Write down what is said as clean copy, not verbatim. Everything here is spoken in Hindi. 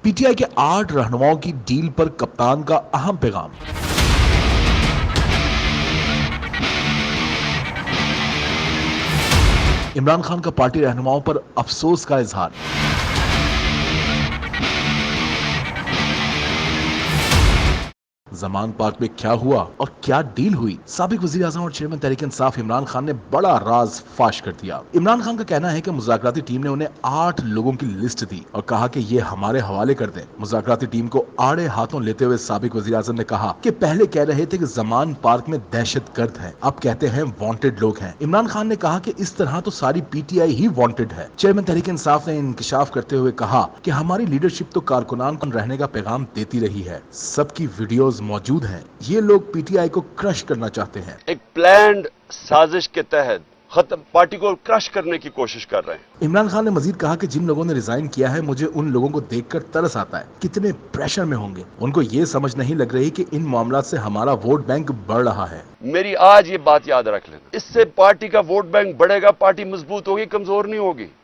पीटीआई के 8 रहनुमाओं की डील पर कप्तान का अहम पैगाम। इमरान खान का पार्टी रहनुमाओं पर अफसोस का इजहार। जमान पार्क में क्या हुआ और क्या डील हुई? साबिक वजीर आजम और चेयरमैन तहरीक इंसाफ इमरान खान ने बड़ा राज फाश कर दिया। इमरान खान का कहना है कि मुज़ाकराती टीम ने उन्हें 8 लोगों की लिस्ट दी और कहा कि ये हमारे हवाले कर दें। मुज़ाकराती टीम को आड़े हाथों लेते हुए साबिक वजीर आजम ने कहा कि पहले कह रहे थे कि जमान पार्क में दहशतगर्द है, अब कहते हैं वांटेड लोग हैं। इमरान खान ने कहा कि इस तरह तो सारी पीटीआई ही वांटेड है। चेयरमैन तहरीक इंसाफ ने इंकिशाफ करते हुए कहा कि हमारी लीडरशिप तो कारकुनान को रहने का पैगाम देती रही है, सबकी वीडियोस मौजूद हैं। ये लोग पीटीआई को क्रश करना चाहते हैं। एक प्लान्ड साजिश के तहत खत्म पार्टी को क्रश करने की कोशिश कर रहे हैं। इमरान खान ने मजीद कहा कि जिन लोगों ने रिजाइन किया है, मुझे उन लोगों को देखकर तरस आता है। कितने प्रेशर में होंगे। उनको ये समझ नहीं लग रही कि इन मामलों से हमारा वोट बैंक बढ़ रहा है। मेरी आज ये बात याद रख लेना, इससे पार्टी का वोट बैंक बढ़ेगा, पार्टी मजबूत होगी, कमजोर नहीं होगी।